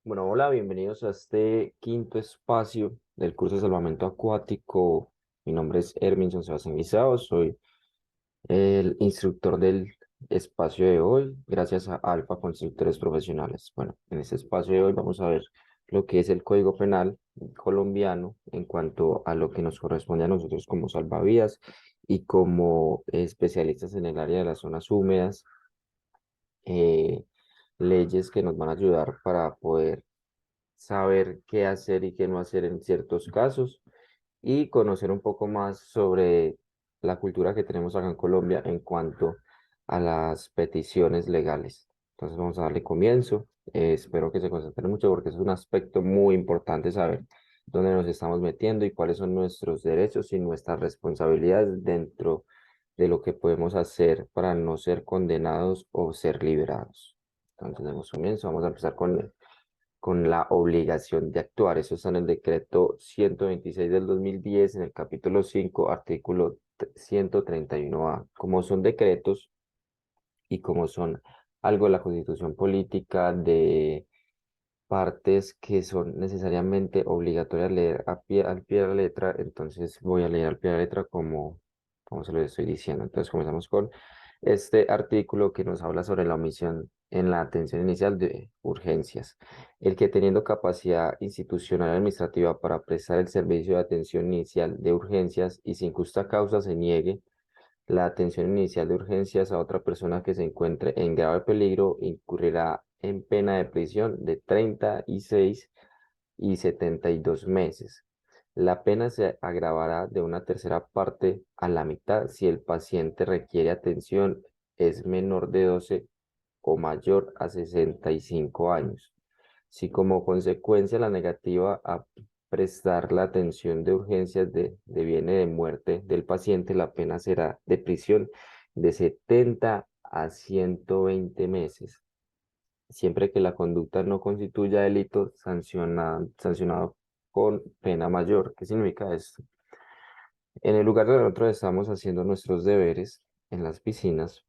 Bueno, hola, bienvenidos a este quinto espacio del curso de salvamento acuático. Mi nombre es Herminson Sebastián Guisao, soy el instructor del espacio de hoy, gracias a Alfa Constructores Profesionales. Bueno, en este espacio de hoy vamos a ver lo que es el Código Penal colombiano en cuanto a lo que nos corresponde a nosotros como salvavidas y como especialistas en el área de las zonas húmedas, eh, leyes que nos van a ayudar para poder saber qué hacer y qué no hacer en ciertos casos y conocer un poco más sobre la cultura que tenemos acá en Colombia en cuanto a las peticiones legales. Entonces vamos a darle comienzo. Espero que se concentren mucho porque es un aspecto muy importante saber dónde nos estamos metiendo y cuáles son nuestros derechos y nuestras responsabilidades dentro de lo que podemos hacer para no ser condenados o ser liberados. Entonces demos comienzo. Vamos a empezar con la obligación de actuar. Eso está en el decreto 126 del 2010 en el capítulo 5 artículo 131A. Como son decretos y como son algo de la constitución política de partes que son necesariamente obligatorias leer al pie de la letra, entonces voy a leer al pie de la letra como se lo estoy diciendo. Entonces comenzamos con este artículo que nos habla sobre la omisión en la atención inicial de urgencias. El que teniendo capacidad institucional y administrativa para prestar el servicio de atención inicial de urgencias y sin justa causa se niegue la atención inicial de urgencias a otra persona que se encuentre en grave peligro incurrirá en pena de prisión de 36 y 72 meses. La pena se agravará de una tercera parte a la mitad si el paciente requiere atención, es menor de 12 o mayor a 65 años. Si como consecuencia la negativa a prestar la atención de urgencias deviene de muerte del paciente, la pena será de prisión de 70 a 120 meses, siempre que la conducta no constituya delito sancionado con pena mayor. ¿Qué significa esto? En el lugar donde nosotros estamos haciendo nuestros deberes, en las piscinas,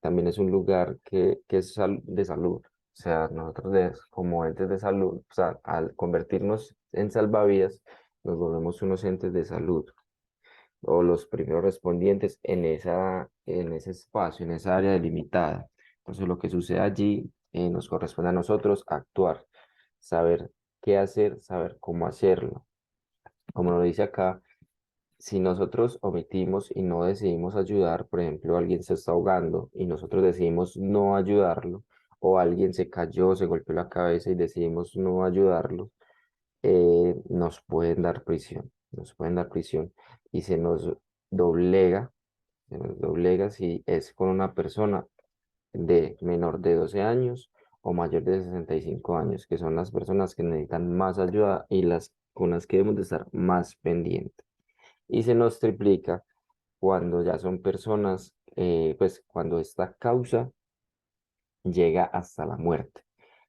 también es un lugar que es de salud. O sea, nosotros como entes de salud, o sea, al convertirnos en salvavidas, nos volvemos unos entes de salud o los primeros respondientes en ese espacio, en esa área delimitada. Entonces, lo que sucede allí nos corresponde a nosotros actuar, saber qué hacer, saber cómo hacerlo. Como lo dice acá, si nosotros omitimos y no decidimos ayudar, por ejemplo, alguien se está ahogando y nosotros decidimos no ayudarlo, o alguien se cayó, se golpeó la cabeza y decidimos no ayudarlo, nos pueden dar prisión, nos pueden dar prisión y doblega, se nos doblega si es con una persona de menor de 12 años o mayor de 65 años, que son las personas que necesitan más ayuda y las con las que debemos de estar más pendientes y se nos triplica cuando ya son personas, pues cuando esta causa llega hasta la muerte.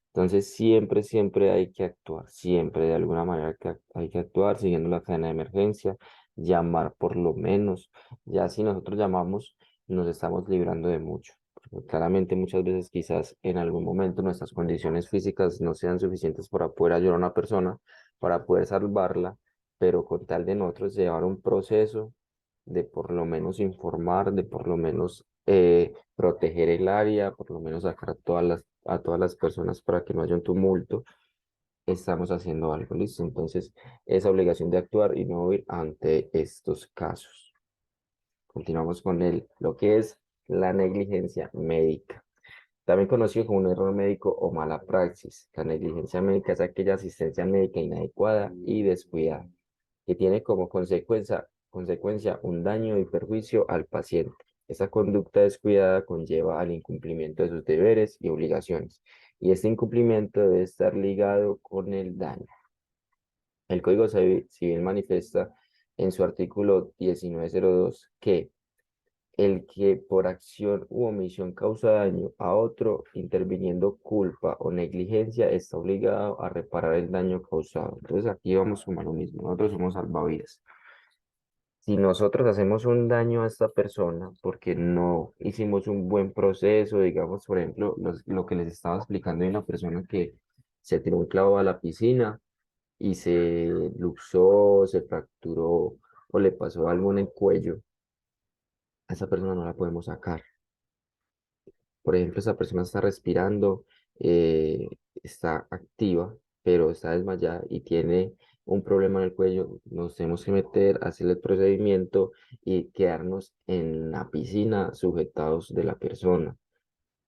Entonces siempre hay que actuar, siempre de alguna manera hay que actuar siguiendo la cadena de emergencia, llamar por lo menos, ya si nosotros llamamos nos estamos librando de mucho. Porque claramente muchas veces quizás en algún momento nuestras condiciones físicas no sean suficientes para poder ayudar a una persona, para poder salvarla, pero con tal de nosotros llevar un proceso de por lo menos informar, de por lo menos proteger el área, por lo menos sacar a todas las personas para que no haya un tumulto, estamos haciendo algo, ¿listo? Entonces, esa obligación de actuar y no huir ante estos casos. Continuamos con lo que es la negligencia médica, también conocido como un error médico o mala praxis. La negligencia médica es aquella asistencia médica inadecuada y descuidada que tiene como consecuencia un daño y perjuicio al paciente. Esa conducta descuidada conlleva al incumplimiento de sus deberes y obligaciones, y este incumplimiento debe estar ligado con el daño. El Código Civil manifiesta en su artículo 1902 que el que por acción u omisión causa daño a otro, interviniendo culpa o negligencia, está obligado a reparar el daño causado. Entonces aquí vamos como a lo mismo, nosotros somos salvavidas. Si nosotros hacemos un daño a esta persona porque no hicimos un buen proceso, digamos, por ejemplo, lo que les estaba explicando de una persona que se tiró un clavo a la piscina y se luxó, se fracturó o le pasó algo en el cuello, a esa persona no la podemos sacar. Por ejemplo, esa persona está respirando, eh, está activa, pero está desmayada y tiene un problema en el cuello, nos tenemos que meter, hacer el procedimiento y quedarnos en la piscina sujetados de la persona,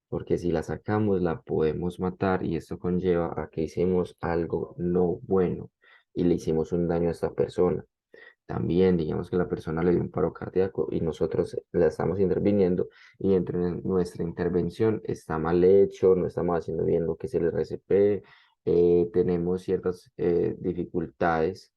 porque si la sacamos la podemos matar y esto conlleva a que hicimos algo no bueno y le hicimos un daño a esta persona. También, digamos que la persona le dio un paro cardíaco y nosotros la estamos interviniendo y dentro de nuestra intervención está mal hecho, no estamos haciendo bien lo que es el RCP, tenemos ciertas dificultades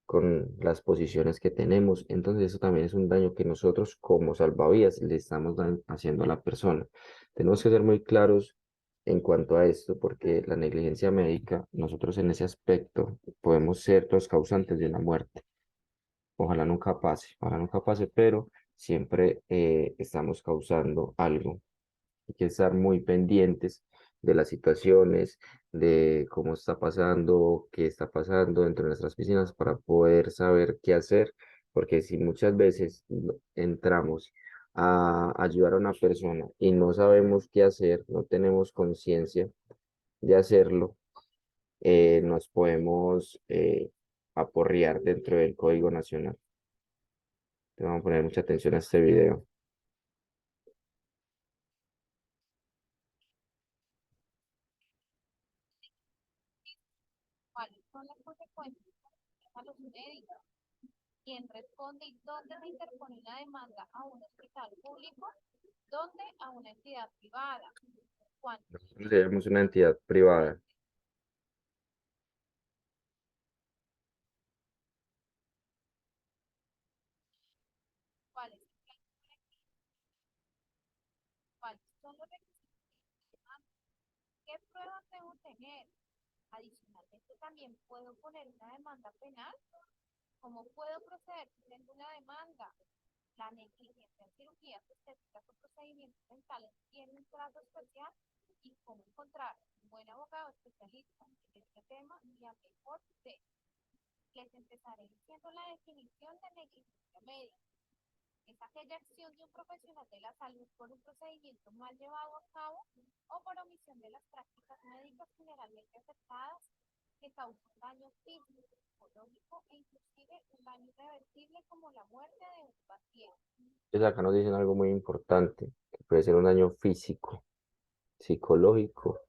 con las posiciones que tenemos. Entonces eso también es un daño que nosotros como salvavidas le estamos haciendo a la persona. Tenemos que ser muy claros en cuanto a esto porque la negligencia médica, nosotros en ese aspecto podemos ser los causantes de una muerte. Ojalá nunca pase, pero siempre estamos causando algo. Hay que estar muy pendientes de las situaciones, de cómo está pasando, qué está pasando dentro de nuestras piscinas para poder saber qué hacer, porque si muchas veces entramos a ayudar a una persona y no sabemos qué hacer, no tenemos conciencia de hacerlo, nos podemos aporrear dentro del Código Nacional. Te vamos a poner mucha atención a este video. ¿Cuáles son las consecuencias a los médicos? ¿Quién responde y dónde se interpone una demanda a un hospital público? ¿Dónde a una entidad privada? ¿Cuánto? Nosotros seríamos una entidad privada. ¿Cuáles, cuáles son los requisitos? ¿Qué pruebas debo tener? Adicionalmente, también puedo poner una demanda penal. ¿Cómo puedo proceder si tengo una demanda? La negligencia en cirugías estéticas o procedimientos dentales tiene un trato especial y cómo encontrar un buen abogado especialista en este tema y a mejor de. Les empezaré diciendo la definición de negligencia médica. Es aquella acción de un profesional de la salud por un procedimiento mal llevado a cabo o por omisión de las prácticas médicas generalmente aceptadas que causa un daño físico, psicológico e inclusive un daño irreversible como la muerte de un paciente. Entonces acá nos dicen algo muy importante, que puede ser un daño físico, psicológico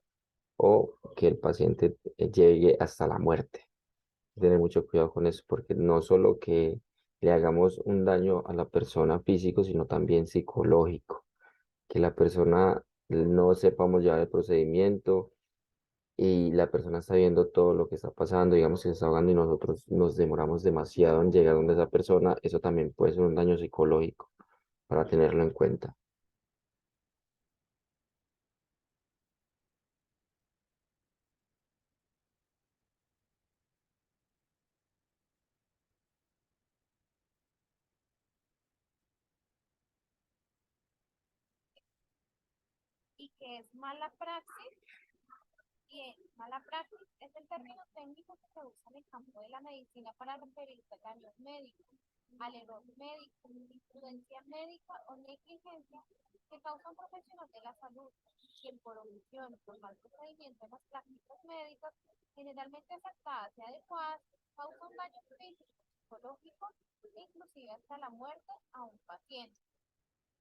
o que el paciente llegue hasta la muerte. Tener mucho cuidado con eso, porque no solo que le hagamos un daño a la persona físico, sino también psicológico, que la persona no sepamos ya el procedimiento y la persona está viendo todo lo que está pasando, digamos que se está ahogando y nosotros nos demoramos demasiado en llegar donde esa persona, eso también puede ser un daño psicológico para tenerlo en cuenta. Y que es mala praxis. Bien, mala praxis es el término técnico que se usa en el campo de la medicina para referirse a daños médicos, al error médico, imprudencia médica o negligencia que causa un profesional de la salud, quien por omisión o por mal procedimiento en las prácticas médicas, generalmente aceptadas y adecuadas, causa un daño físico, psicológico e inclusive hasta la muerte a un paciente.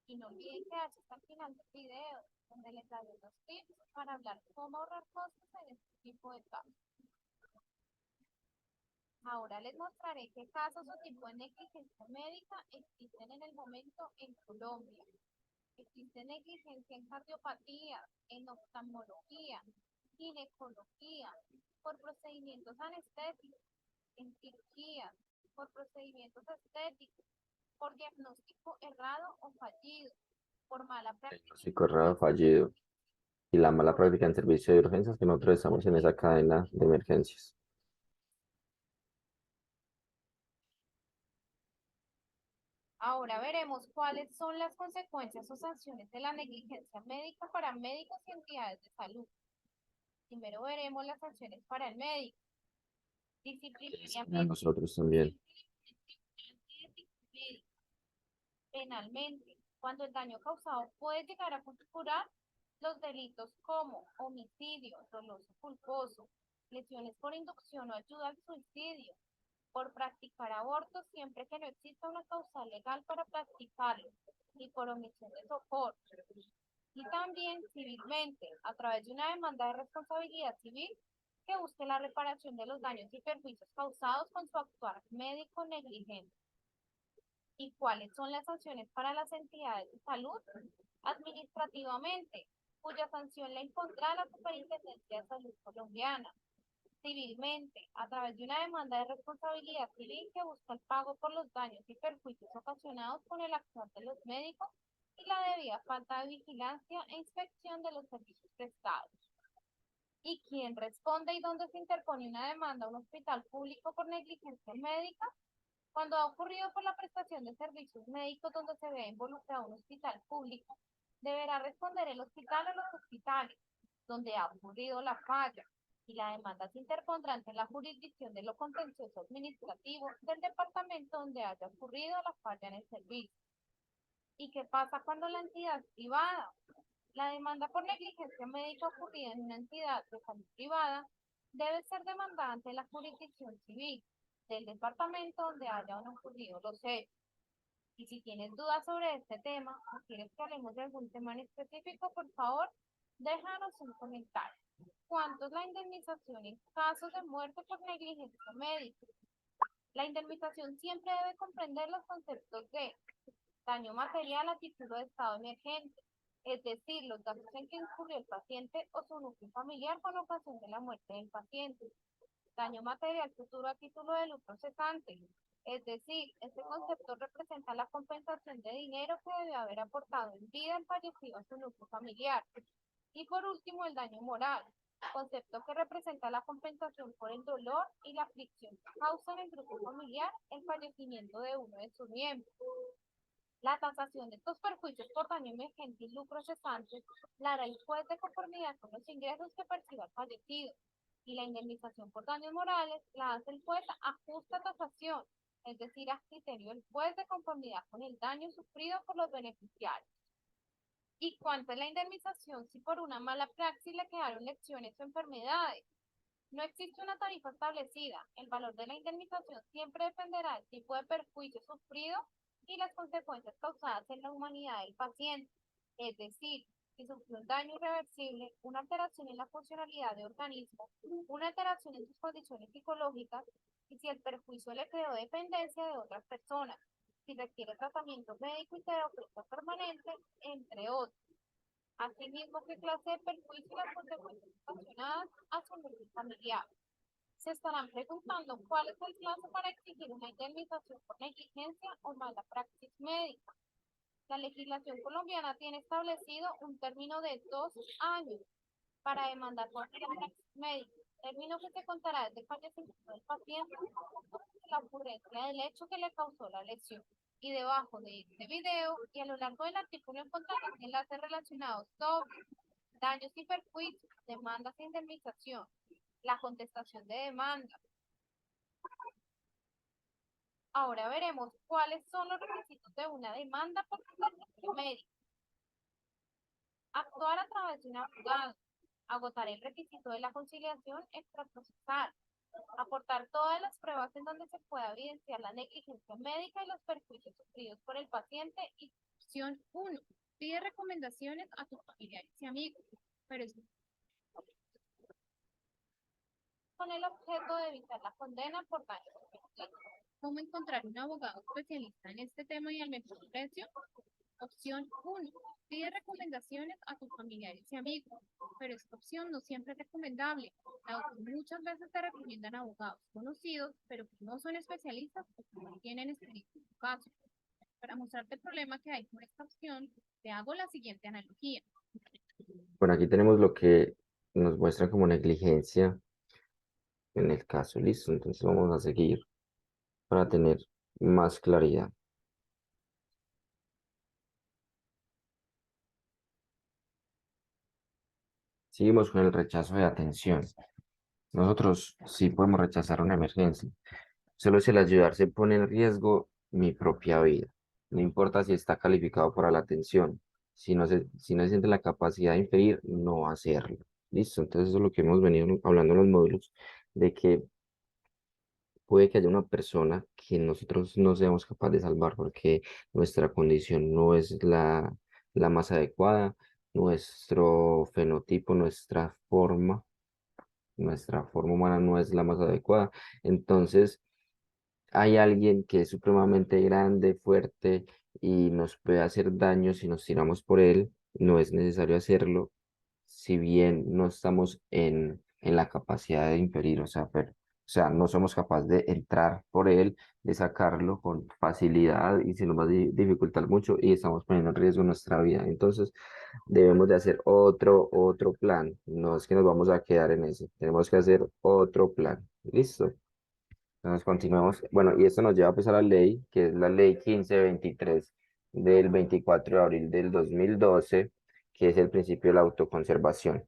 Y no olviden quedarse hasta el final del video, donde les daré unos tips para hablar cómo ahorrar costos en este tipo de casos. Ahora les mostraré qué casos o tipo de negligencia médica existen en el momento en Colombia. Existe negligencia en cardiopatía, en oftalmología, ginecología, por procedimientos anestésicos, en cirugía, por procedimientos estéticos, por diagnóstico errado o fallido, por mala práctica. Diagnóstico errado fallido y la mala práctica en servicio de urgencias, que nosotros estamos en esa cadena de emergencias. Ahora veremos cuáles son las consecuencias o sanciones de la negligencia médica para médicos y entidades de salud. Primero veremos las sanciones para el médico. A Disciplinariamente, nosotros también. penalmente, cuando el daño causado puede llegar a configurar los delitos como homicidio, doloso culposo, lesiones por inducción o ayuda al suicidio, por practicar aborto siempre que no exista una causa legal para practicarlo y por omisión de socorro. Y también civilmente, a través de una demanda de responsabilidad civil que busque la reparación de los daños y perjuicios causados con su actuar médico negligente. ¿Y cuáles son las sanciones para las entidades de salud? Administrativamente, cuya sanción la impondrá la Superintendencia de Salud colombiana. Civilmente, a través de una demanda de responsabilidad civil que busca el pago por los daños y perjuicios ocasionados con el actuar de los médicos y la debida falta de vigilancia e inspección de los servicios prestados. ¿Y quién responde y dónde se interpone una demanda a un hospital público por negligencia médica? Cuando ha ocurrido por la prestación de servicios médicos donde se ve involucrado un hospital público, deberá responder el hospital o los hospitales donde ha ocurrido la falla y la demanda se interpondrá ante la jurisdicción de lo contencioso administrativo del departamento donde haya ocurrido la falla en el servicio. ¿Y qué pasa cuando la entidad es privada? La demanda por negligencia médica ocurrida en una entidad de salud privada debe ser demandada ante la jurisdicción civil del departamento donde hayan ocurrido los hechos. Y si tienes dudas sobre este tema o quieres que hablemos de algún tema en específico, por favor, déjanos un comentario. ¿Cuánto es la indemnización en casos de muerte por negligencia médica? La indemnización siempre debe comprender los conceptos de daño material a título de estado emergente, es decir, los gastos en que incurrió el paciente o su núcleo familiar con ocasión de la muerte del paciente. Daño material futuro a título de lucro cesante, es decir, este concepto representa la compensación de dinero que debe haber aportado en vida el fallecido a su núcleo familiar. Y por último, el daño moral, concepto que representa la compensación por el dolor y la aflicción que causa en el grupo familiar el fallecimiento de uno de sus miembros. La tasación de estos perjuicios por daño emergente y lucro cesante la hará el juez de conformidad con los ingresos que perciba el fallecido, y la indemnización por daños morales la hace el juez a justa tasación, es decir, a criterio del juez de conformidad con el daño sufrido por los beneficiarios. ¿Y cuánto es la indemnización si por una mala praxis le quedaron lesiones o enfermedades? No existe una tarifa establecida. El valor de la indemnización siempre dependerá del tipo de perjuicio sufrido y las consecuencias causadas en la humanidad del paciente. Es decir, si sufrió un daño irreversible, una alteración en la funcionalidad del organismo, una alteración en sus condiciones psicológicas y si el perjuicio le creó dependencia de otras personas, si requiere tratamiento médico y terapéutico permanente, entre otros. Asimismo, qué clase de perjuicio y las consecuencias ocasionadas a su núcleo familiar. Se estarán preguntando cuál es el plazo para exigir una indemnización por negligencia o mala praxis médica. La legislación colombiana tiene establecido un término de 2 años para demandar por mala praxis médica, término que se contará desde el fallecimiento del paciente la ocurrencia del hecho que le causó la lesión. Y debajo de este video y a lo largo del artículo encontrarán enlaces relacionados sobre daños y perjuicios, demandas e indemnización, la contestación de demanda. Ahora veremos cuáles son los requisitos de una demanda por negligencia médica. Actuar a través de un abogado, agotar el requisito de la conciliación extraprocesal, aportar todas las pruebas en donde se pueda evidenciar la negligencia médica y los perjuicios sufridos por el paciente. Y opción 1, pide recomendaciones a tus familiares y amigos, pero es con el objeto de evitar la condena por daños. ¿Cómo encontrar un abogado especialista en este tema y al mejor precio? Opción 1, pide recomendaciones a tus familiares y amigos, pero esta opción no siempre es recomendable. Muchas veces te recomiendan abogados conocidos, pero que no son especialistas o que no tienen experiencia en tu caso. Para mostrarte el problema que hay con esta opción, te hago la siguiente analogía. Bueno, aquí tenemos lo que nos muestra como negligencia en el caso, listo. Entonces vamos a seguir para tener más claridad. Seguimos con el rechazo de atención. Nosotros sí podemos rechazar una emergencia. Solo si el ayudarse pone en riesgo mi propia vida. No importa si está calificado para la atención. Si no siente la capacidad de inferir, no hacerlo. Listo. Entonces, eso es lo que hemos venido hablando en los módulos, de que puede que haya una persona que nosotros no seamos capaces de salvar porque nuestra condición no es la más adecuada, nuestro fenotipo, nuestra forma humana no es la más adecuada. Entonces, hay alguien que es supremamente grande, fuerte y nos puede hacer daño si nos tiramos por él. No es necesario hacerlo, si bien no estamos en la capacidad de impedir, o sea, no somos capaces de entrar por él, de sacarlo con facilidad y se nos va a dificultar mucho y estamos poniendo en riesgo nuestra vida. Entonces, debemos de hacer otro plan. No es que nos vamos a quedar en ese, tenemos que hacer otro plan. ¿Listo? Entonces continuamos. Bueno, y esto nos lleva pues a la ley, que es la ley 1523 del 24 de abril del 2012, que es el principio de la autoconservación.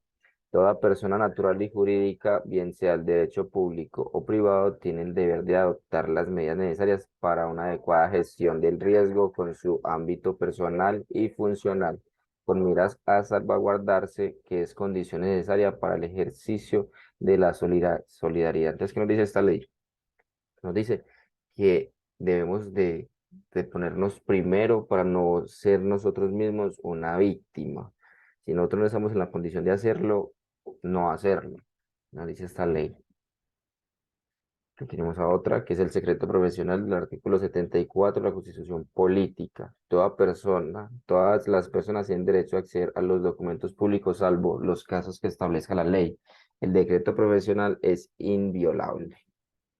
Toda persona natural y jurídica, bien sea el derecho público o privado, tiene el deber de adoptar las medidas necesarias para una adecuada gestión del riesgo con su ámbito personal y funcional, con miras a salvaguardarse, que es condición necesaria para el ejercicio de la solidaridad. Entonces, ¿qué nos dice esta ley? Nos dice que debemos de ponernos primero para no ser nosotros mismos una víctima. Si nosotros no estamos en la condición de hacerlo, no hacerlo. Nos dice esta ley. Aquí tenemos a otra, que es el secreto profesional del artículo 74 de la Constitución Política. Toda persona, todas las personas tienen derecho a acceder a los documentos públicos, salvo los casos que establezca la ley. El decreto profesional es inviolable,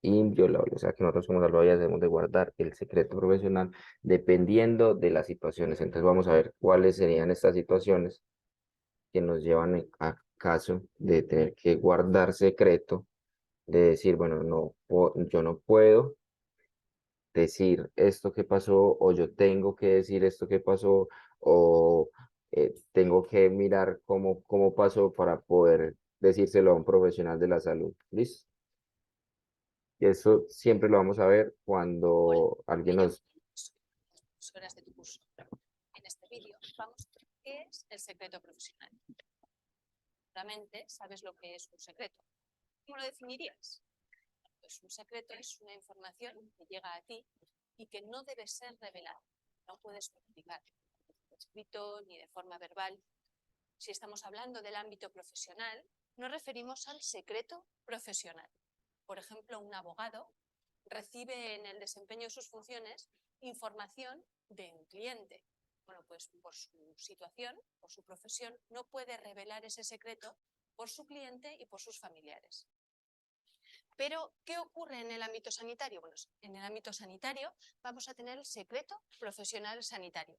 o sea que nosotros como salvavidas debemos de guardar el secreto profesional dependiendo de las situaciones. Entonces vamos a ver cuáles serían estas situaciones que nos llevan a caso de tener que guardar secreto, de decir, bueno, no, yo no puedo decir esto que pasó, o yo tengo que decir esto que pasó, o tengo que mirar cómo pasó para poder decírselo a un profesional de la salud. ¿Listo? Y eso siempre lo vamos a ver Hola, cuando me alguien llamo nos... Soy profesora de tu curso. En este vídeo vamos a ver qué es el secreto profesional. Realmente sabes lo que es un secreto. ¿Cómo lo definirías? Pues un secreto es una información que llega a ti y que no debe ser revelada. No puedes comunicar, ni por escrito ni de forma verbal. Si estamos hablando del ámbito profesional, nos referimos al secreto profesional. Por ejemplo, un abogado recibe en el desempeño de sus funciones información de un cliente. Bueno, pues por su situación, por su profesión, no puede revelar ese secreto por su cliente y por sus familiares. Pero, ¿qué ocurre en el ámbito sanitario? Bueno, en el ámbito sanitario vamos a tener el secreto profesional sanitario.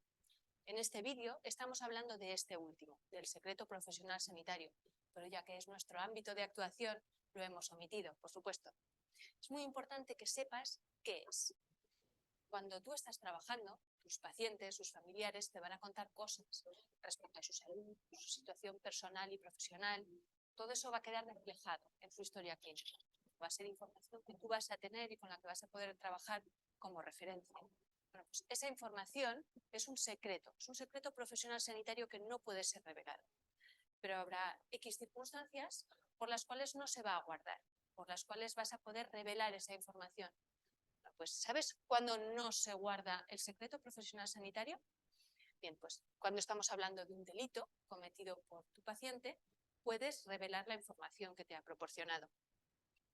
En este vídeo estamos hablando de este último, del secreto profesional sanitario, pero ya que es nuestro ámbito de actuación, lo hemos omitido, por supuesto. Es muy importante que sepas qué es. Cuando tú estás trabajando, tus pacientes, sus familiares te van a contar cosas respecto a su salud, su situación personal y profesional. Todo eso va a quedar reflejado en su historia clínica. Va a ser información que tú vas a tener y con la que vas a poder trabajar como referencia. Bueno, pues esa información es un secreto profesional sanitario que no puede ser revelado. Pero habrá X circunstancias por las cuales no se va a guardar, por las cuales vas a poder revelar esa información. Pues, ¿sabes cuándo no se guarda el secreto profesional sanitario? Bien, pues cuando estamos hablando de un delito cometido por tu paciente, puedes revelar la información que te ha proporcionado.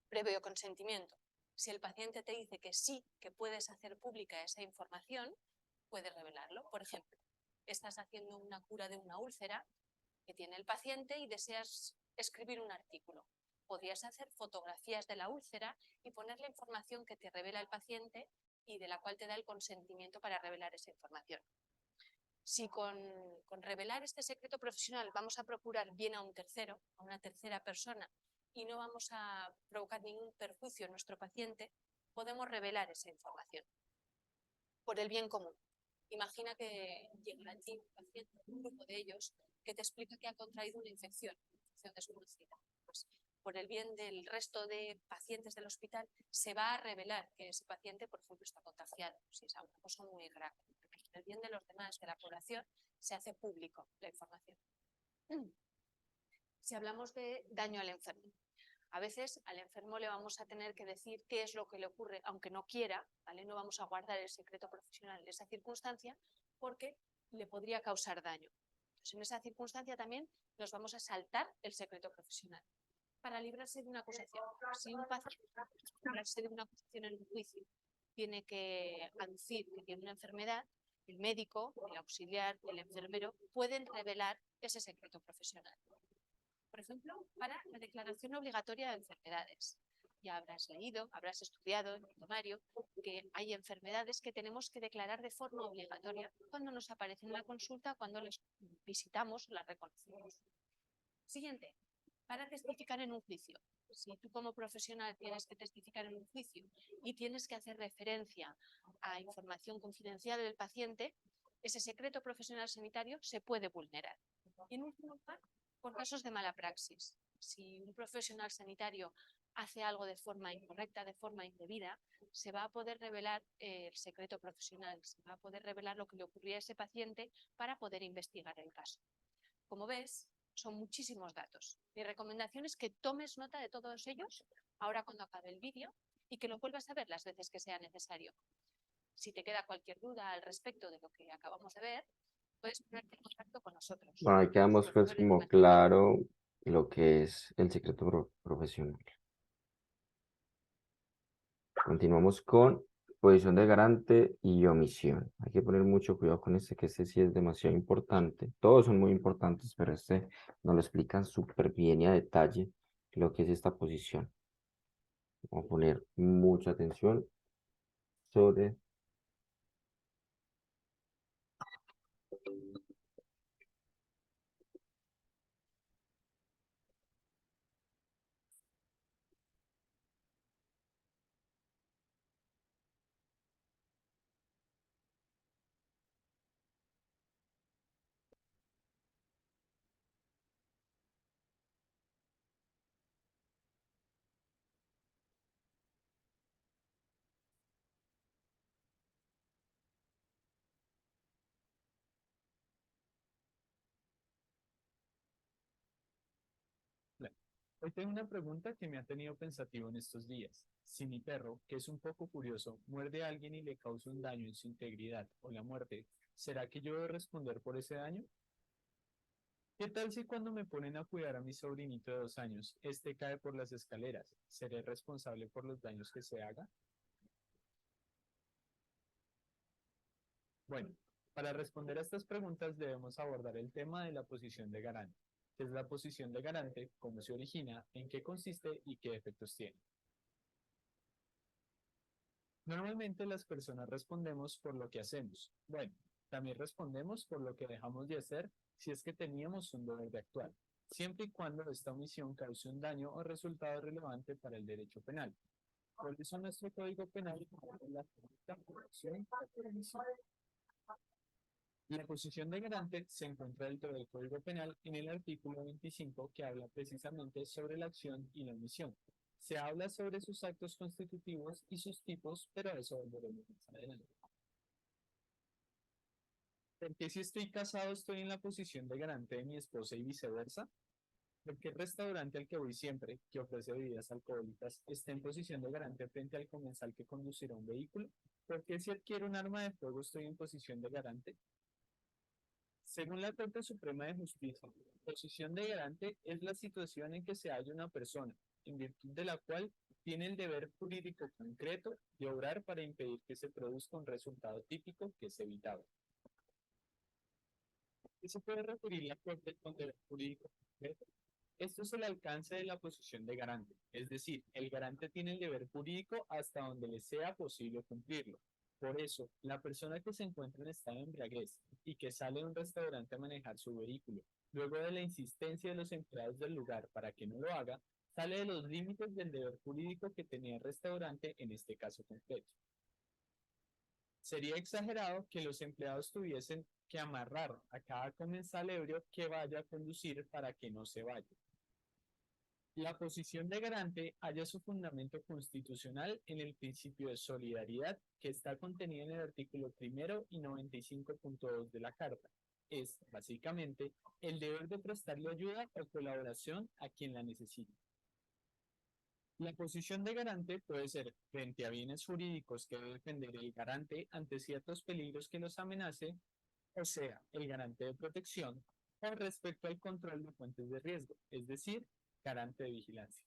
Previo consentimiento. Si el paciente te dice que sí, que puedes hacer pública esa información, puedes revelarlo. Por ejemplo, estás haciendo una cura de una úlcera que tiene el paciente y deseas escribir un artículo. Podrías hacer fotografías de la úlcera y poner la información que te revela el paciente y de la cual te da el consentimiento para revelar esa información. Si con revelar este secreto profesional vamos a procurar bien a un tercero, a una tercera persona, y no vamos a provocar ningún perjuicio a nuestro paciente, podemos revelar esa información por el bien común. Imagina que llega a ti un paciente, un grupo de ellos, que te explica que ha contraído una infección información desconocida. Pues, por el bien del resto de pacientes del hospital, se va a revelar que ese paciente, por ejemplo, está contagiado, si es una cosa muy grave. Por el bien de los demás, de la población, se hace público la información. Si hablamos de daño al enfermo, a veces al enfermo le vamos a tener que decir qué es lo que le ocurre, aunque no quiera, ¿vale? No vamos a guardar el secreto profesional en esa circunstancia porque le podría causar daño. Entonces, en esa circunstancia también nos vamos a saltar el secreto profesional para librarse de una acusación. Si un paciente, para librarse de una acusación en un juicio, tiene que aducir que tiene una enfermedad, el médico, el auxiliar, el enfermero pueden revelar ese secreto profesional. Por ejemplo, para la declaración obligatoria de enfermedades. Ya habrás leído, habrás estudiado en el temario que hay enfermedades que tenemos que declarar de forma obligatoria cuando nos aparecen en la consulta, cuando las visitamos o las reconocemos. Siguiente, para testificar en un juicio. Si tú como profesional tienes que testificar en un juicio y tienes que hacer referencia a información confidencial del paciente, ese secreto profesional sanitario se puede vulnerar. Y en último lugar, por casos de mala praxis. Si un profesional sanitario hace algo de forma incorrecta, de forma indebida, se va a poder revelar el secreto profesional, se va a poder revelar lo que le ocurría a ese paciente para poder investigar el caso. Como ves, son muchísimos datos. Mi recomendación es que tomes nota de todos ellos ahora cuando acabe el vídeo y que lo vuelvas a ver las veces que sea necesario. Si te queda cualquier duda al respecto de lo que acabamos de ver, puedes ponerte en contacto con nosotros. Bueno, ahí quedamos pues como claro lo que es el secreto profesional. Continuamos con posición de garante y omisión. Hay que poner mucho cuidado con este, que este sí es demasiado importante. Todos son muy importantes, pero este nos lo explican súper bien y a detalle lo que es esta posición. Vamos a poner mucha atención sobre... Hola. Hoy tengo una pregunta que me ha tenido pensativo en estos días. Si mi perro, que es un poco curioso, muerde a alguien y le causa un daño en su integridad o la muerte, ¿será que yo debo responder por ese daño? ¿Qué tal si cuando me ponen a cuidar a mi sobrinito de 2 años, este cae por las escaleras? ¿Seré responsable por los daños que se haga? Bueno, para responder a estas preguntas debemos abordar el tema de la posición de garante. ¿Qué es la posición de garante? ¿Cómo se origina? ¿En qué consiste? ¿Y qué efectos tiene? Normalmente las personas respondemos por lo que hacemos. Bueno, también respondemos por lo que dejamos de hacer si es que teníamos un deber de actuar, siempre y cuando esta omisión cause un daño o resultado relevante para el derecho penal. Por eso nuestro Código Penal la corrupción por omisión. La posición de garante se encuentra dentro del Código Penal en el artículo 25 que habla precisamente sobre la acción y la omisión. Se habla sobre sus actos constitutivos y sus tipos, pero a eso volveremos más adelante. ¿Por qué si estoy casado estoy en la posición de garante de mi esposa y viceversa? Porque el restaurante al que voy siempre, que ofrece bebidas alcohólicas, está en posición de garante frente al comensal que conducirá un vehículo. ¿Por qué si adquiero un arma de fuego estoy en posición de garante? Según la Corte Suprema de Justicia, posición de garante es la situación en que se halla una persona, en virtud de la cual tiene el deber jurídico concreto de obrar para impedir que se produzca un resultado típico que es evitable. ¿Qué se puede referir la Corte con deber jurídico concreto? Esto es el alcance de la posición de garante, es decir, el garante tiene el deber jurídico hasta donde le sea posible cumplirlo. Por eso, la persona que se encuentra en estado de embriaguez y que sale de un restaurante a manejar su vehículo, luego de la insistencia de los empleados del lugar para que no lo haga, sale de los límites del deber jurídico que tenía el restaurante en este caso concreto. Sería exagerado que los empleados tuviesen que amarrar a cada comensal ebrio que vaya a conducir para que no se vaya. La posición de garante halla su fundamento constitucional en el principio de solidaridad que está contenido en el artículo primero y 95.2 de la Carta. Es, básicamente, el deber de prestarle ayuda o colaboración a quien la necesite. La posición de garante puede ser frente a bienes jurídicos que debe defender el garante ante ciertos peligros que los amenace, o sea, el garante de protección, o respecto al control de fuentes de riesgo, es decir, garante de vigilancia.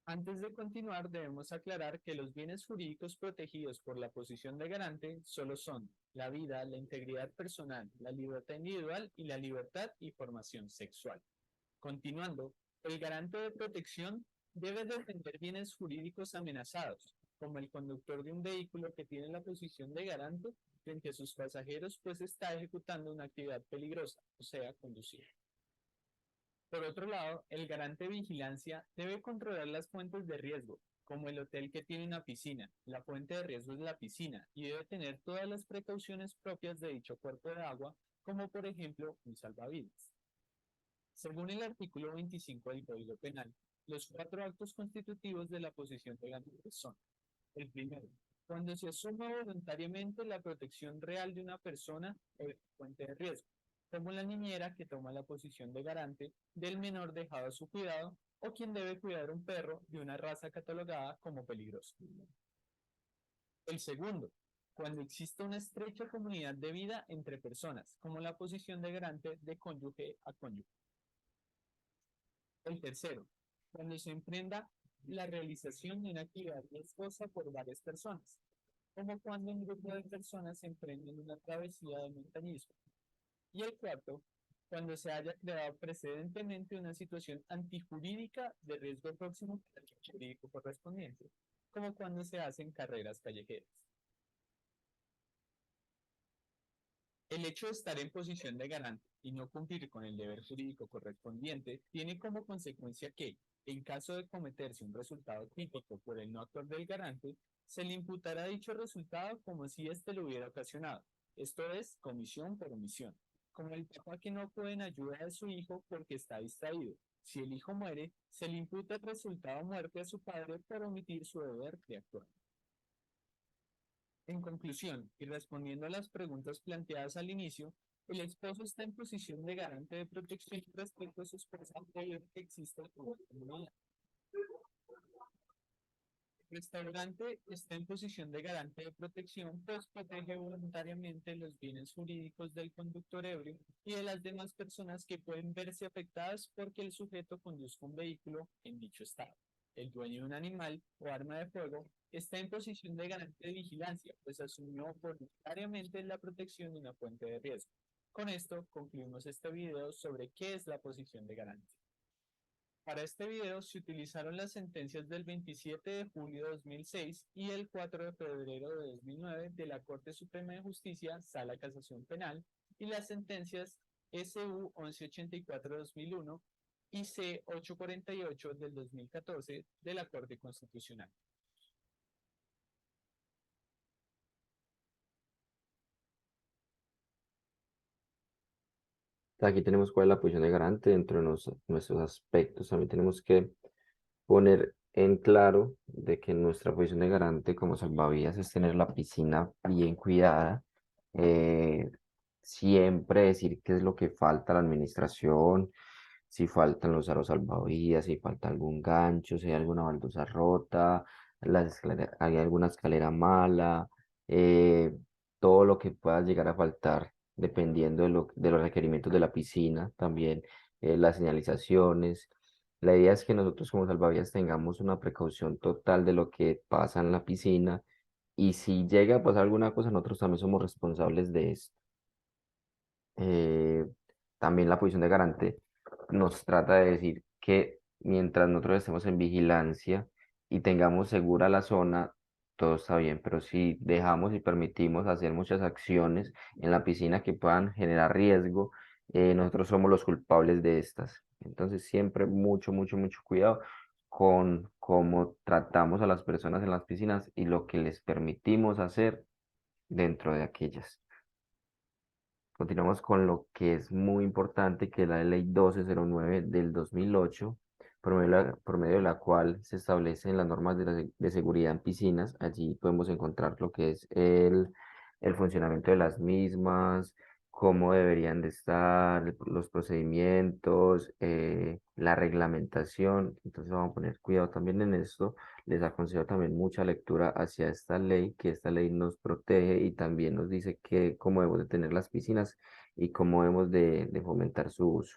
Antes de continuar, debemos aclarar que los bienes jurídicos protegidos por la posición de garante solo son la vida, la integridad personal, la libertad individual y la libertad y formación sexual. Continuando, el garante de protección debe defender bienes jurídicos amenazados, como el conductor de un vehículo que tiene la posición de garante frente a sus pasajeros, pues está ejecutando una actividad peligrosa, o sea, conducir. Por otro lado, el garante de vigilancia debe controlar las fuentes de riesgo, como el hotel que tiene una piscina. La fuente de riesgo es la piscina y debe tener todas las precauciones propias de dicho cuerpo de agua, como por ejemplo un salvavidas. Según el artículo 25 del Código Penal, los 4 actos constitutivos de la posición de garante son: el primero, cuando se asuma voluntariamente la protección real de una persona o de fuente de riesgo, como la niñera que toma la posición de garante del menor dejado a su cuidado o quien debe cuidar un perro de una raza catalogada como peligrosa. El segundo, cuando existe una estrecha comunidad de vida entre personas, como la posición de garante de cónyuge a cónyuge. El tercero, cuando se emprenda la realización de una actividad riesgosa por varias personas, como cuando un grupo de personas emprenden una travesía de montañismo. Y el cuarto, cuando se haya creado precedentemente una situación antijurídica de riesgo próximo al jurídico correspondiente, como cuando se hacen carreras callejeras. El hecho de estar en posición de garante y no cumplir con el deber jurídico correspondiente tiene como consecuencia que, en caso de cometerse un resultado típico por el no actuar del garante, se le imputará dicho resultado como si éste lo hubiera ocasionado, esto es, comisión por omisión, como el papá que no acude en ayuda de su hijo porque está distraído. Si el hijo muere, se le imputa el resultado muerte a su padre por omitir su deber de actuar. En conclusión, y respondiendo a las preguntas planteadas al inicio, el esposo está en posición de garante de protección respecto a su esposa debido a que existe una comunidad. El restaurante está en posición de garante de protección, pues protege voluntariamente los bienes jurídicos del conductor ebrio y de las demás personas que pueden verse afectadas porque el sujeto conduzca un vehículo en dicho estado. El dueño de un animal o arma de fuego está en posición de garante de vigilancia, pues asumió voluntariamente la protección de una fuente de riesgo. Con esto concluimos este video sobre qué es la posición de garante. Para este video se utilizaron las sentencias del 27 de julio de 2006 y el 4 de febrero de 2009 de la Corte Suprema de Justicia, Sala Casación Penal, y las sentencias SU 1184 de 2001 y C 848 del 2014 de la Corte Constitucional. Aquí tenemos cuál es la posición de garante dentro de nuestros aspectos. También tenemos que poner en claro de que nuestra posición de garante como salvavidas es tener la piscina bien cuidada. eh, Siempre decir qué es lo que falta a la administración, si faltan los aros salvavidas, si falta algún gancho, si hay alguna baldosa rota, hay alguna escalera mala, todo lo que pueda llegar a faltar dependiendo de los requerimientos de la piscina, también las señalizaciones. La idea es que nosotros como salvavidas tengamos una precaución total de lo que pasa en la piscina y si llega a pasar alguna cosa, nosotros también somos responsables de eso. Eh, También la posición de garante nos trata de decir que mientras nosotros estemos en vigilancia y tengamos segura la zona, todo está bien, pero si dejamos y permitimos hacer muchas acciones en la piscina que puedan generar riesgo, nosotros somos los culpables de estas. Entonces siempre mucho, mucho, mucho cuidado con cómo tratamos a las personas en las piscinas y lo que les permitimos hacer dentro de aquellas. Continuamos con lo que es muy importante, que es la ley 1209 del 2008, por medio de la cual se establecen las normas de seguridad en piscinas. Allí podemos encontrar lo que es el funcionamiento de las mismas, cómo deberían de estar, los procedimientos, la reglamentación. Entonces vamos a poner cuidado también en esto. Les aconsejo también mucha lectura hacia esta ley, que esta ley nos protege y también nos dice que cómo debemos de tener las piscinas y cómo debemos de fomentar su uso.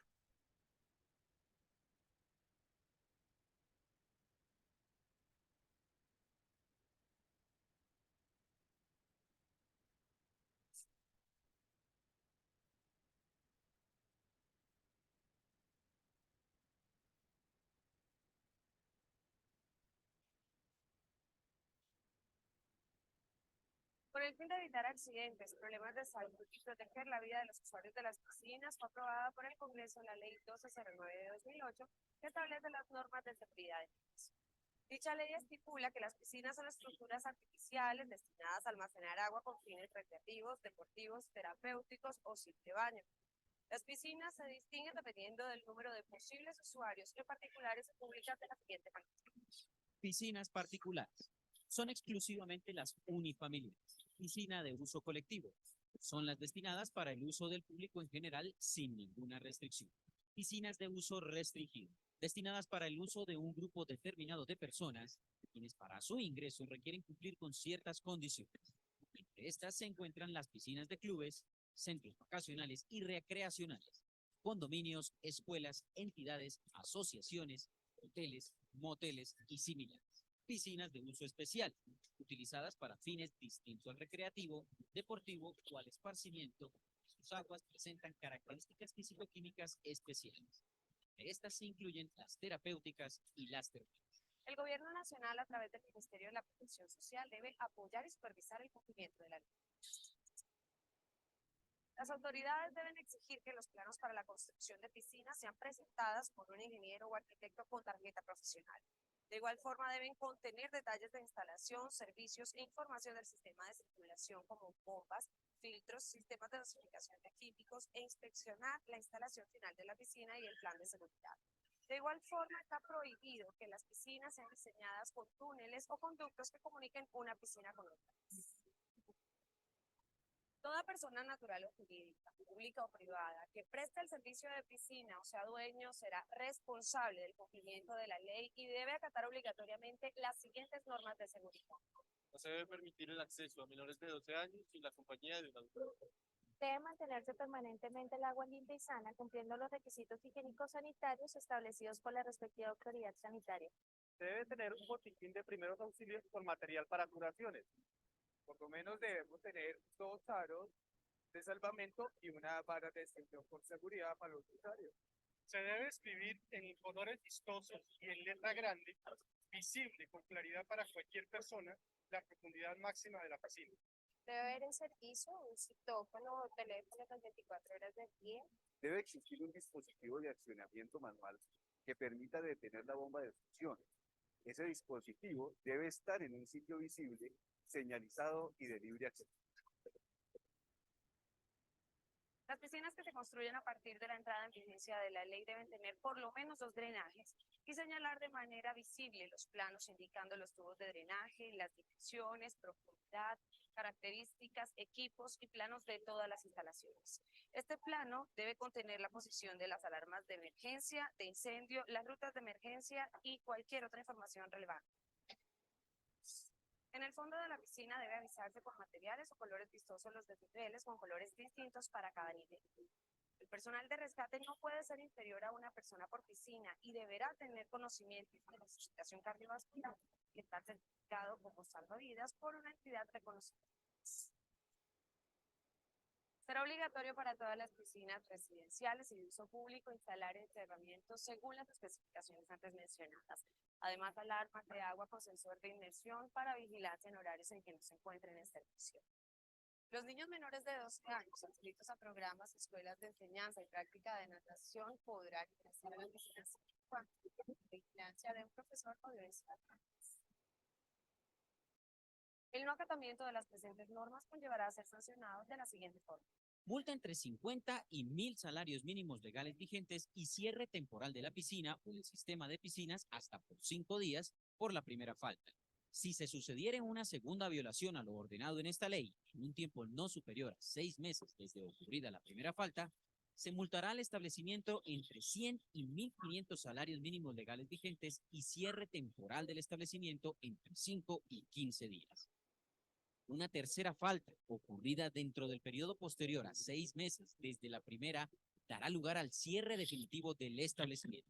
Con el fin de evitar accidentes, problemas de salud y proteger la vida de los usuarios de las piscinas, fue aprobada por el Congreso la Ley 1209 de 2008, que establece las normas de seguridad de piscinas. Dicha ley estipula que las piscinas son estructuras artificiales destinadas a almacenar agua con fines recreativos, deportivos, terapéuticos o simple baño. Las piscinas se distinguen dependiendo del número de posibles usuarios, en particulares y públicas de la siguiente manera. Piscinas particulares. Son exclusivamente las unifamiliares. Piscina de uso colectivo. Son las destinadas para el uso del público en general sin ninguna restricción. Piscinas de uso restringido. Destinadas para el uso de un grupo determinado de personas, quienes para su ingreso requieren cumplir con ciertas condiciones. Entre estas se encuentran las piscinas de clubes, centros vacacionales y recreacionales, condominios, escuelas, entidades, asociaciones, hoteles, moteles y similares. Piscinas de uso especial, utilizadas para fines distintos al recreativo, deportivo o al esparcimiento. Sus aguas presentan características físico-químicas especiales. De estas se incluyen las terapéuticas y las termales. El Gobierno Nacional, a través del Ministerio de la Protección Social, debe apoyar y supervisar el cumplimiento de la ley. Las autoridades deben exigir que los planos para la construcción de piscinas sean presentadas por un ingeniero o arquitecto con tarjeta profesional. De igual forma, deben contener detalles de instalación, servicios e información del sistema de circulación como bombas, filtros, sistemas de dosificación de químicos e inspeccionar la instalación final de la piscina y el plan de seguridad. De igual forma, está prohibido que las piscinas sean diseñadas con túneles o conductos que comuniquen una piscina con otra. Toda persona natural o jurídica, pública o privada, que preste el servicio de piscina o sea dueño, será responsable del cumplimiento de la ley y debe acatar obligatoriamente las siguientes normas de seguridad. No se debe permitir el acceso a menores de 12 años sin la compañía de un adulto. Debe mantenerse permanentemente el agua limpia y sana, cumpliendo los requisitos higiénicos sanitarios establecidos por la respectiva autoridad sanitaria. Se debe tener un botiquín de primeros auxilios con material para curaciones. Por lo menos debemos tener 2 aros de salvamento y una vara de extinción por seguridad para los usuarios. Se debe escribir en colores vistosos y en letra grande, visible con claridad para cualquier persona, la profundidad máxima de la piscina. Debe haber en servicio un citófono o teléfono las 24 horas del día. Debe existir un dispositivo de accionamiento manual que permita detener la bomba de succión. Ese dispositivo debe estar en un sitio visible, señalizado y de libre acceso. Las piscinas que se construyen a partir de la entrada en vigencia de la ley deben tener por lo menos 2 drenajes y señalar de manera visible los planos indicando los tubos de drenaje, las dimensiones, profundidad, características, equipos y planos de todas las instalaciones. Este plano debe contener la posición de las alarmas de emergencia, de incendio, las rutas de emergencia y cualquier otra información relevante. En el fondo de la piscina debe avisarse por materiales o colores vistosos los desniveles con colores distintos para cada nivel. El personal de rescate no puede ser inferior a una persona por piscina y deberá tener conocimiento de la resucitación cardiovascular que está certificado como salvavidas por una entidad reconocida. Será obligatorio para todas las piscinas residenciales y de uso público instalar encerramientos según las especificaciones antes mencionadas. Además, alarmas de agua con sensor de inmersión para vigilancia en horarios en que no se encuentren en servicio. Los niños menores de 12 años inscritos a programas, escuelas de enseñanza y práctica de natación podrán ingresar a las piscinas cuando la vigilancia de un profesor o de un instructor. El no acatamiento de las presentes normas conllevará a ser sancionado de la siguiente forma. multa entre 50 y 1.000 salarios mínimos legales vigentes y cierre temporal de la piscina o el sistema de piscinas hasta por 5 días por la primera falta. Si se sucediera una segunda violación a lo ordenado en esta ley en un tiempo no superior a 6 meses desde ocurrida la primera falta, se multará al establecimiento entre 100 y 1.500 salarios mínimos legales vigentes y cierre temporal del establecimiento entre 5 y 15 días. Una tercera falta ocurrida dentro del periodo posterior a 6 meses desde la primera dará lugar al cierre definitivo del establecimiento.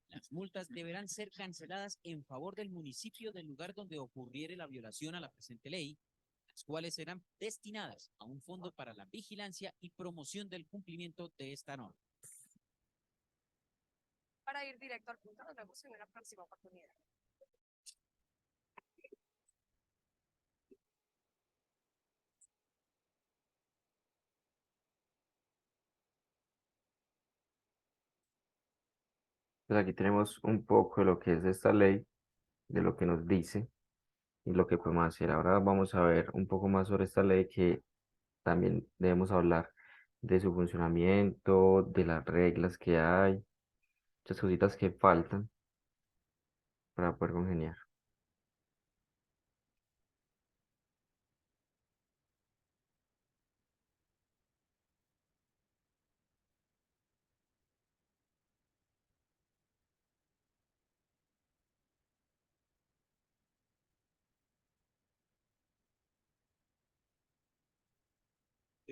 Las multas deberán ser canceladas en favor del municipio del lugar donde ocurriere la violación a la presente ley, las cuales serán destinadas a un fondo para la vigilancia y promoción del cumplimiento de esta norma. Para ir directo al punto, nos vemos en una próxima oportunidad. Pues aquí tenemos un poco de lo que es esta ley, de lo que nos dice y lo que podemos hacer. Ahora vamos a ver un poco más sobre esta ley que también debemos hablar de su funcionamiento, de las reglas que hay, muchas cositas que faltan para poder congeniar.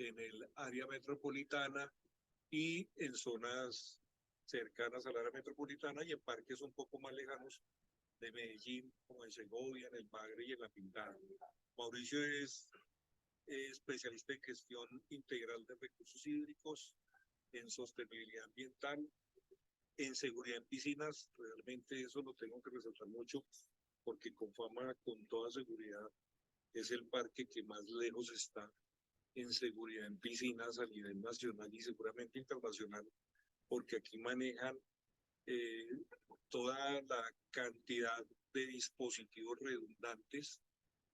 En el área metropolitana y en zonas cercanas al área metropolitana y en parques un poco más lejanos de Medellín, como en Segovia, en el Bagre y en La Pintada. Mauricio es especialista en gestión integral de recursos hídricos, en sostenibilidad ambiental, en seguridad en piscinas. Realmente eso lo tengo que resaltar mucho porque Confama con toda seguridad es el parque que más lejos está en seguridad en piscinas a nivel nacional y seguramente internacional, porque aquí manejan eh, toda la cantidad de dispositivos redundantes.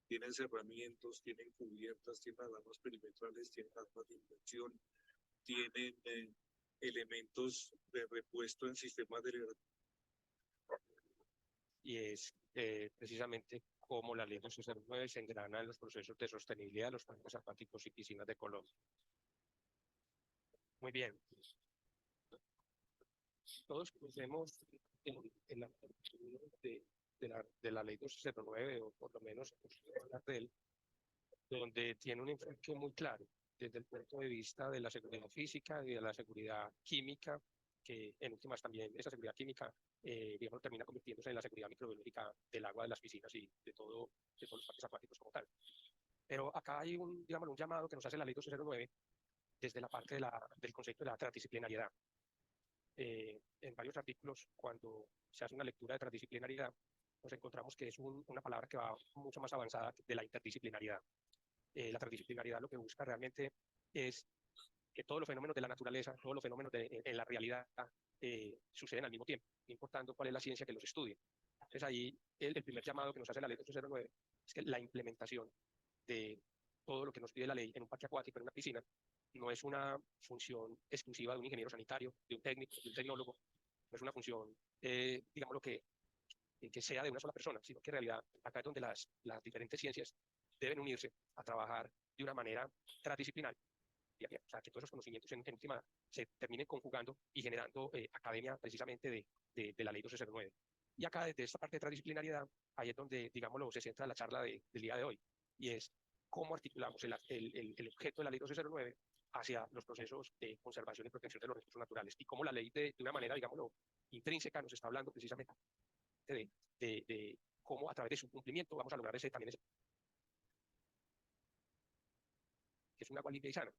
Tienen cerramientos, tienen cubiertas, tienen alarmas perimetrales, tienen alarmas de inversión, tienen elementos de repuesto en sistemas de y es precisamente cómo la ley 209 se engrana en los procesos de sostenibilidad de los parques acuáticos y piscinas de Colombia. Muy bien. Todos conocemos en la de la ley 209, o por lo menos hablar de él, donde tiene un enfoque muy claro desde el punto de vista de la seguridad física y de la seguridad química, que en últimas también esa seguridad química digamos, termina convirtiéndose en la seguridad microbiológica del agua de las piscinas y de todos los parques acuáticos como tal. Pero acá hay digamos, un llamado que nos hace la ley 209 desde la parte del concepto de la transdisciplinariedad. En varios artículos, cuando se hace una lectura de transdisciplinariedad, nos encontramos que es una palabra que va mucho más avanzada de la interdisciplinariedad. La transdisciplinariedad lo que busca realmente es que todos los fenómenos de la naturaleza, todos los fenómenos en la realidad suceden al mismo tiempo, no importando cuál es la ciencia que los estudie. Entonces ahí el primer llamado que nos hace la ley 209 es que la implementación de todo lo que nos pide la ley en un parque acuático, en una piscina, no es una función exclusiva de un ingeniero sanitario, de un técnico, de un tecnólogo, no es una función, digamos, que sea de una sola persona, sino que en realidad acá es donde las diferentes ciencias deben unirse a trabajar de una manera transdisciplinaria. O sea, que todos esos conocimientos en última se terminen conjugando y generando academia precisamente de la ley 209. Y acá desde esta parte de transdisciplinariedad, ahí es donde, digámoslo, se centra la charla del día de hoy, y es cómo articulamos el objeto de la ley 209 hacia los procesos de conservación y protección de los recursos naturales, y cómo la ley de una manera, digámoslo, intrínseca nos está hablando precisamente de cómo a través de su cumplimiento vamos a lograr también ese que es un agua limpia y sana.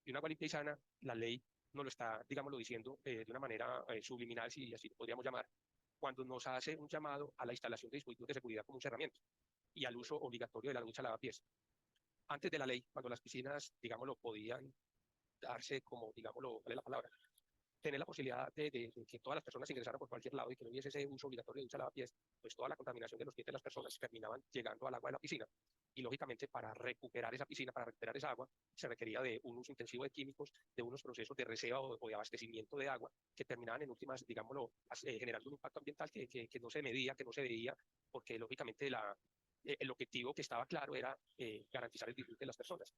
Y un agua limpia y sana, la ley no lo está, digámoslo, diciendo de una manera subliminal, si así lo podríamos llamar, cuando nos hace un llamado a la instalación de dispositivos de seguridad como un cerramiento y al uso obligatorio de la ducha lavapiés. Antes de la ley, cuando las piscinas, digámoslo, podían darse como, digámoslo, ¿cuál es la palabra? Tener la posibilidad de que todas las personas ingresaran por cualquier lado y que no hubiese ese uso obligatorio de ducha lavapiés, pues toda la contaminación de los pies de las personas terminaban llegando al agua de la piscina. y lógicamente para recuperar esa piscina, para recuperar esa agua, se requería de un uso intensivo de químicos, de unos procesos de reserva o de abastecimiento de agua que terminaban en últimas, digámoslo, generando un impacto ambiental que no se medía, que no se veía, porque lógicamente el objetivo que estaba claro era garantizar el disfrute de las personas.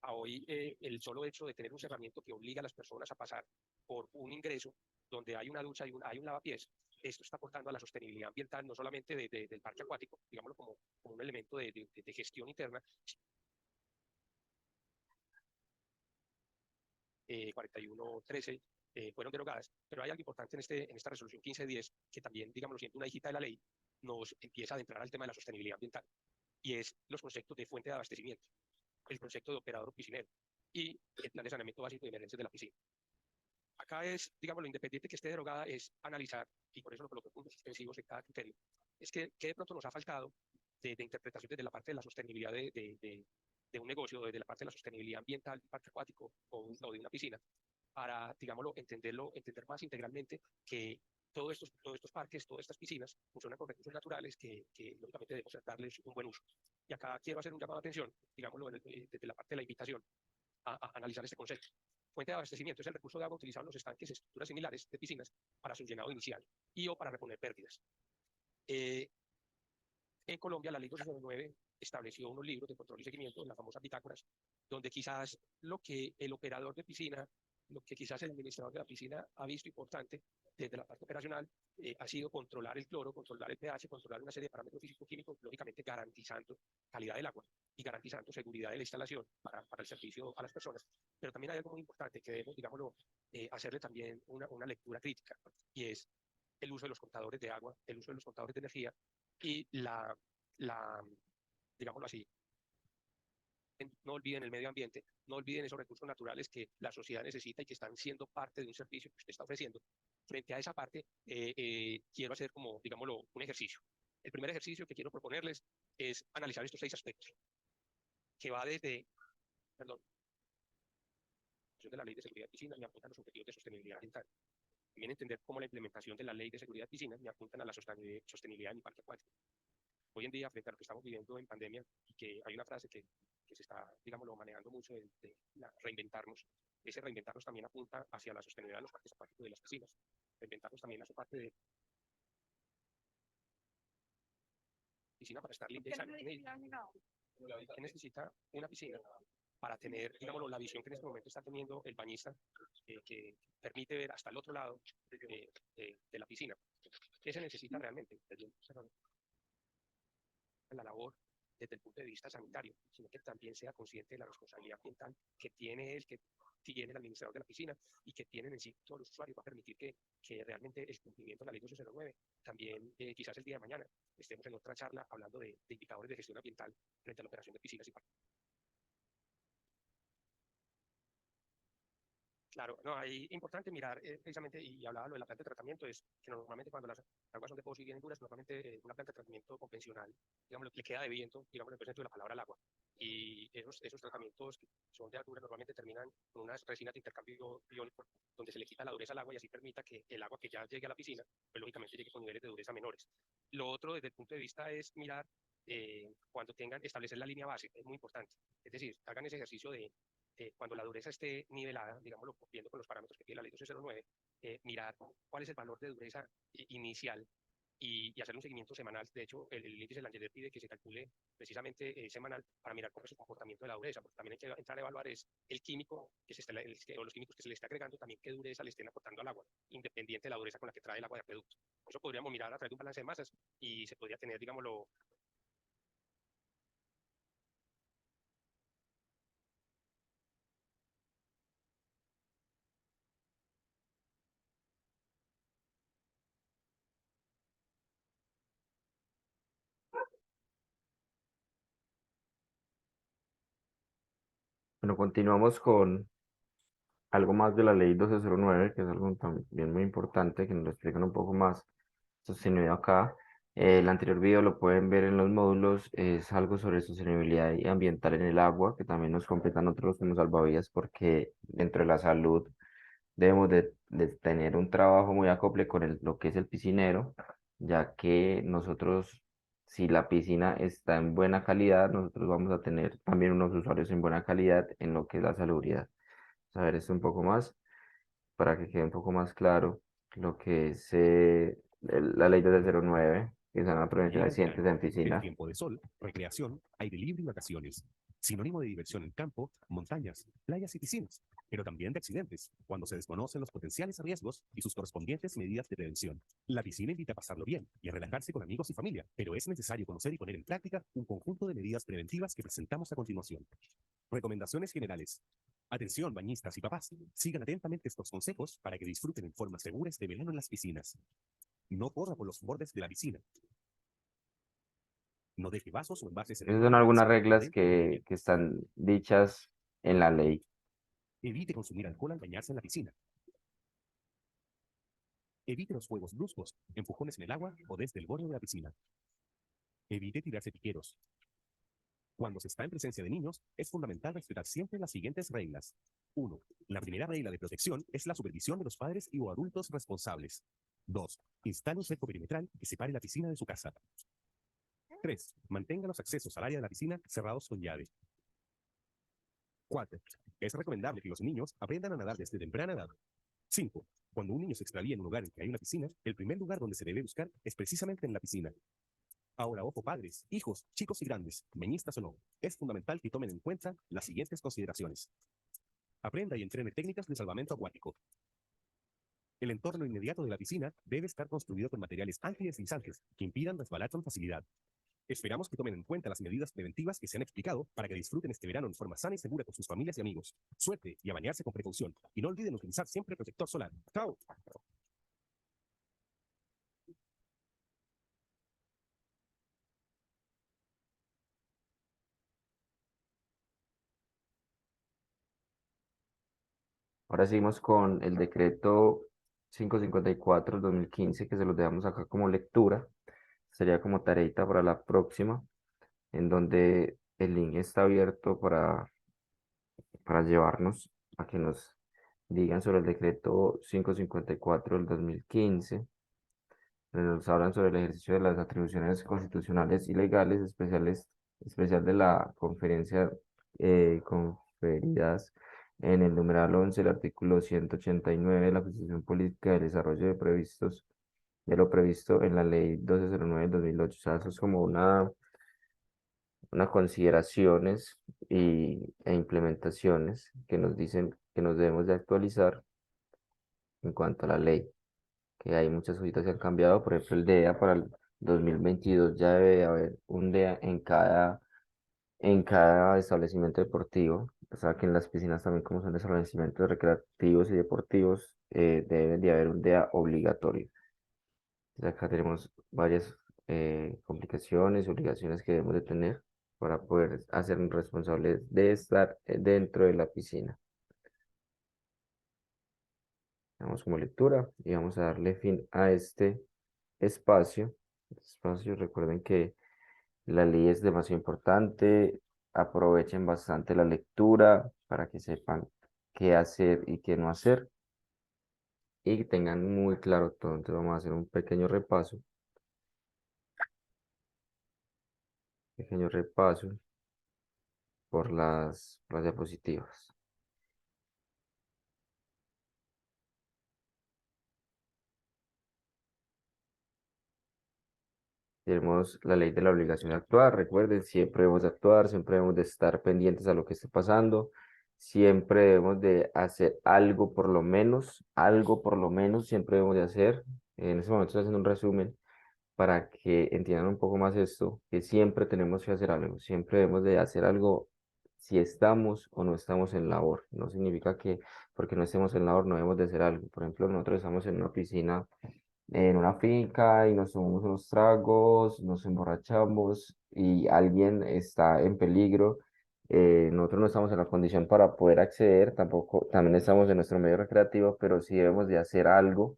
A hoy, el solo hecho de tener un cerramiento que obliga a las personas a pasar por un ingreso donde hay una ducha y hay un lavapiés, esto está aportando a la sostenibilidad ambiental, no solamente del parque acuático, digámoslo como un elemento de gestión interna. 4113 fueron derogadas, pero hay algo importante en esta resolución 1510 que también, digámoslo, siendo una hijita de la ley, nos empieza a adentrar al tema de la sostenibilidad ambiental, y es los conceptos de fuente de abastecimiento, el concepto de operador piscinero y el plan de saneamiento básico de emergencias de la piscina. Acá es, digamos, lo independiente que esté derogada es analizar, y por eso lo coloqué puntos suspensivos en cada criterio, es que de pronto nos ha faltado de interpretación desde la parte de la sostenibilidad de un negocio, desde la parte de la sostenibilidad ambiental, un parque acuático o de una piscina, para, digámoslo, entender más integralmente que todos estos parques, todas estas piscinas funcionan con recursos naturales que lógicamente debemos darles un buen uso. Y acá quiero hacer un llamado de atención, digámoslo, desde la parte de la invitación, a analizar este concepto. Fuente de abastecimiento es el recurso de agua utilizado en los estanques y estructuras similares de piscinas para su llenado inicial y o para reponer pérdidas. En Colombia, la ley 209 estableció unos libros de control y seguimiento, las famosas bitácoras, donde quizás lo que el operador de piscina, lo que quizás el administrador de la piscina ha visto importante desde la parte operacional, ha sido controlar el cloro, controlar el pH, controlar una serie de parámetros físico-químicos, lógicamente garantizando calidad del agua y garantizando seguridad de la instalación para el servicio a las personas. Pero también hay algo muy importante que debemos, digámoslo, hacerle también una lectura crítica, y es el uso de los contadores de agua, el uso de los contadores de energía y digámoslo así, no olviden el medio ambiente, no olviden esos recursos naturales que la sociedad necesita y que están siendo parte de un servicio que usted está ofreciendo. Frente a esa parte, quiero hacer como, digámoslo, un ejercicio. El primer ejercicio que quiero proponerles es analizar estos 6 aspectos, que va desde, perdón, de la Ley de Seguridad de Piscinas me apuntan a los objetivos de sostenibilidad ambiental. También entender cómo la implementación de la Ley de Seguridad de Piscinas me apuntan a la sostenibilidad en mi parque acuático. Hoy en día, frente a lo que estamos viviendo en pandemia, y que hay una frase que se está, digámoslo, manejando mucho de reinventarnos, ese reinventarnos también apunta hacia la sostenibilidad de los parques acuáticos y de las piscinas. Reinventarnos también hace parte de piscina para estar limpia y sana. ¿Qué necesita una piscina para tener, digámoslo, la visión que en este momento está teniendo el bañista, que permite ver hasta el otro lado de la piscina? ¿Qué se necesita realmente? La labor desde el punto de vista sanitario, sino que también sea consciente de la responsabilidad ambiental que tiene él, que tiene el administrador de la piscina y que tienen en sí todos los usuarios. Va a permitir que realmente el cumplimiento de la ley 1209 también, quizás el día de mañana, estemos en otra charla hablando de indicadores de gestión ambiental frente a la operación de piscinas y parques. Claro, no, ahí importante mirar precisamente, y hablaba lo de la planta de tratamiento, es que normalmente cuando las aguas son de pozos y bien duras, normalmente una planta de tratamiento convencional, digamos, le queda de viento, digamos, en el sentido de la palabra al agua. Y esos tratamientos que son de altura normalmente terminan con unas resinas de intercambio iónico, donde se le quita la dureza al agua y así permita que el agua que ya llegue a la piscina, pues lógicamente llegue con niveles de dureza menores. Lo otro, desde el punto de vista, es mirar cuando establecer la línea base, es muy importante. Es decir, hagan ese ejercicio de cuando la dureza esté nivelada, digámoslo, cumpliendo con los parámetros que pide la ley 1209, mirar cuál es el valor de dureza inicial y hacer un seguimiento semanal. De hecho, el índice de Langelier pide que se calcule precisamente semanal para mirar cuál es el comportamiento de la dureza, porque también hay que entrar a evaluar es el químico o los químicos que se le está agregando, también qué dureza le estén aportando al agua, independiente de la dureza con la que trae el agua de acueducto. Eso podríamos mirar a través de un balance de masas y se podría tener, digámoslo, Bueno, continuamos con algo más de la ley 1209, que es algo también muy importante, que nos lo explican un poco más sostenibilidad acá. El anterior video lo pueden ver en los módulos, es algo sobre sostenibilidad y ambiental en el agua, que también nos completan nosotros como salvavidas, porque dentro de la salud debemos de tener un trabajo muy acople con lo que es el piscinero, ya que nosotros si la piscina está en buena calidad, nosotros vamos a tener también unos usuarios en buena calidad en lo que es la salubridad. A ver esto un poco más, para que quede un poco más claro lo que es la ley 209, que es la prevención de Llega el accidentes verano, en piscina. el tiempo de sol, recreación, aire libre y vacaciones. Sinónimo de diversión en campo, montañas, playas y piscinas, pero también de accidentes, cuando se desconocen los potenciales riesgos y sus correspondientes medidas de prevención. La piscina invita a pasarlo bien y a relajarse con amigos y familia, pero es necesario conocer y poner en práctica un conjunto de medidas preventivas que presentamos a continuación. Recomendaciones generales. Atención, bañistas y papás, sigan atentamente estos consejos para que disfruten en forma segura este verano en las piscinas. No corra por los bordes de la piscina. No deje vasos o envases en el Esas son borde de la algunas piscina reglas dentro del área. que están dichas en la ley. Evite consumir alcohol al bañarse en la piscina. Evite los fuegos bruscos, empujones en el agua o desde el borde de la piscina. Evite tirarse piqueros. Cuando se está en presencia de niños, es fundamental respetar siempre las siguientes reglas. 1. La primera regla de protección es la supervisión de los padres y o adultos responsables. 2. Instale un cerco perimetral que separe la piscina de su casa. 3. Mantenga los accesos al área de la piscina cerrados con llave. 4. Es recomendable que los niños aprendan a nadar desde temprana edad. 5. Cuando un niño se extravía en un lugar en que hay una piscina, el primer lugar donde se debe buscar es precisamente en la piscina. Ahora, ojo padres, hijos, chicos y grandes, bañistas o no, es fundamental que tomen en cuenta las siguientes consideraciones. Aprenda y entrene técnicas de salvamento acuático. El entorno inmediato de la piscina debe estar construido con materiales antideslizantes que impidan resbalar con facilidad. Esperamos que tomen en cuenta las medidas preventivas que se han explicado para que disfruten este verano en forma sana y segura con sus familias y amigos. Suerte y a bañarse con precaución. Y no olviden utilizar siempre protector solar. ¡Chao! Ahora seguimos con el decreto 554 del 2015, que se los dejamos acá como lectura. Sería como tareita para la próxima, en donde el link está abierto para llevarnos a que nos digan sobre el decreto 554 del 2015. Nos hablan sobre el ejercicio de las atribuciones constitucionales y legales especial de la conferencia conferidas en el numeral 11 del artículo 189 de la Constitución Política del Desarrollo de lo previsto en la Ley 1209 del 2008. O sea, eso es como unas consideraciones e implementaciones que nos dicen que nos debemos de actualizar en cuanto a la ley, que hay muchas cositas que han cambiado. Por ejemplo, el DEA para el 2022 ya debe de haber un DEA en cada establecimiento deportivo. O sea, que en las piscinas también, como son establecimientos recreativos y deportivos, debe de haber un DEA obligatorio. Entonces, acá tenemos varias complicaciones y obligaciones que debemos de tener para poder hacernos responsables de estar dentro de la piscina. Vamos como lectura y vamos a darle fin a este espacio. Recuerden que la ley es demasiado importante. Aprovechen bastante la lectura para que sepan qué hacer y qué no hacer y que tengan muy claro todo. Entonces vamos a hacer un pequeño repaso por las diapositivas. Tenemos la ley de la obligación de actuar. Recuerden, siempre debemos de actuar, siempre debemos de estar pendientes a lo que esté pasando, siempre debemos de hacer algo por lo menos, siempre debemos de hacer. En este momento estoy haciendo un resumen para que entiendan un poco más esto, que siempre tenemos que hacer algo, siempre debemos de hacer algo si estamos o no estamos en labor. No significa que porque no estemos en labor no debemos de hacer algo. Por ejemplo, nosotros estamos en una piscina en una finca y nos tomamos unos tragos, nos emborrachamos y alguien está en peligro. Nosotros no estamos en la condición para poder acceder, tampoco, también estamos en nuestro medio recreativo, pero sí debemos de hacer algo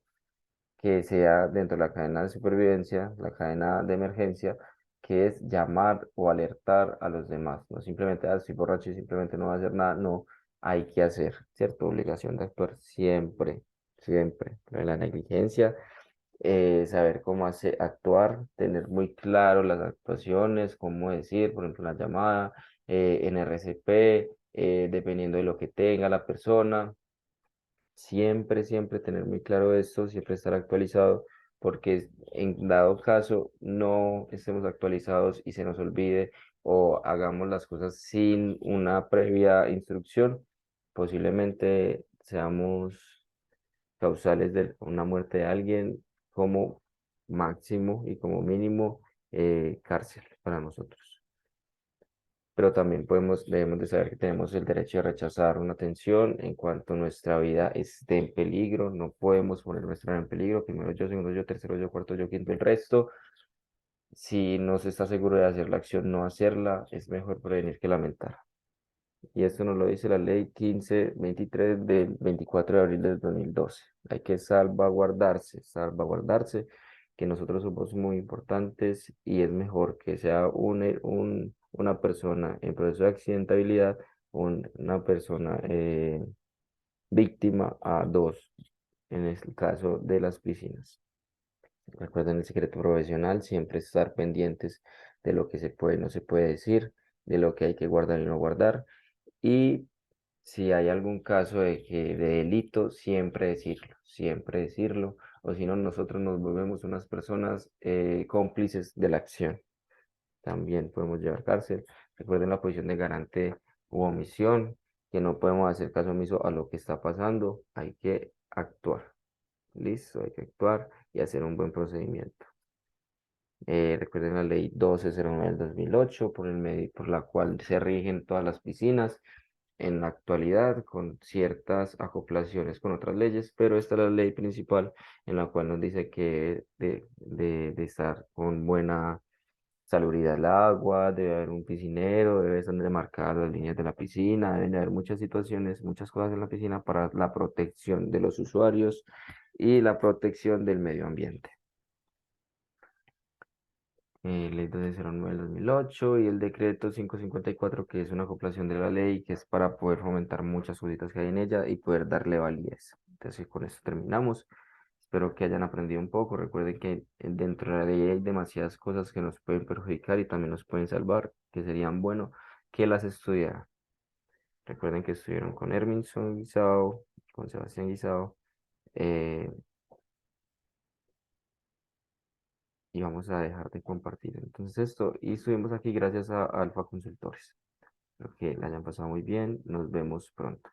que sea dentro de la cadena de supervivencia, la cadena de emergencia, que es llamar o alertar a los demás. No simplemente, estoy borracho y simplemente no voy a hacer nada, no, hay que hacer, ¿cierto? Obligación de actuar siempre, siempre. La negligencia saber cómo actuar, tener muy claro las actuaciones, cómo decir, por ejemplo, una llamada, en RCP, dependiendo de lo que tenga la persona. Siempre, siempre tener muy claro esto, siempre estar actualizado, porque en dado caso no estemos actualizados y se nos olvide o hagamos las cosas sin una previa instrucción, posiblemente seamos causales de una muerte de alguien como máximo y como mínimo cárcel para nosotros. Pero también debemos de saber que tenemos el derecho de rechazar una atención en cuanto nuestra vida esté en peligro. No podemos poner nuestra vida en peligro. Primero yo, segundo yo, tercero yo, cuarto yo, quinto el resto. Si no se está seguro de hacer la acción, no hacerla. Es mejor prevenir que lamentar. Y esto nos lo dice la ley 1523 del 24 de abril del 2012. Hay que salvaguardarse, salvaguardarse, que nosotros somos muy importantes y es mejor que sea una persona en proceso de accidentabilidad, una persona víctima a dos, en el caso de las piscinas. Recuerden el secreto profesional, siempre estar pendientes de lo que se puede y no se puede decir, de lo que hay que guardar y no guardar. Y si hay algún caso de delito, siempre decirlo, o si no, nosotros nos volvemos unas personas cómplices de la acción. También podemos llevar cárcel. Recuerden la posición de garante u omisión, que no podemos hacer caso omiso a lo que está pasando, hay que actuar. Listo, hay que actuar y hacer un buen procedimiento. Recuerden la ley 1209 del 2008, por la cual se rigen todas las piscinas en la actualidad, con ciertas acoplaciones con otras leyes, pero esta es la ley principal en la cual nos dice que de estar con buena salubridad el agua, debe haber un piscinero, debe estar demarcadas las líneas de la piscina, deben de haber muchas situaciones, muchas cosas en la piscina para la protección de los usuarios y la protección del medio ambiente. Ley 1209 del 2008 y el decreto 554, que es una acoplación de la ley, que es para poder fomentar muchas cositas que hay en ella y poder darle validez. Entonces, con esto terminamos. Espero que hayan aprendido un poco. Recuerden que dentro de la ley hay demasiadas cosas que nos pueden perjudicar y también nos pueden salvar, que serían bueno que las estudiaran. Recuerden que estuvieron con Herminson Guisao, con Sebastián Guisao, eh, y vamos a dejar de compartir. Entonces esto, y estuvimos aquí gracias a Alfa Consultores. Espero que la hayan pasado muy bien. Nos vemos pronto.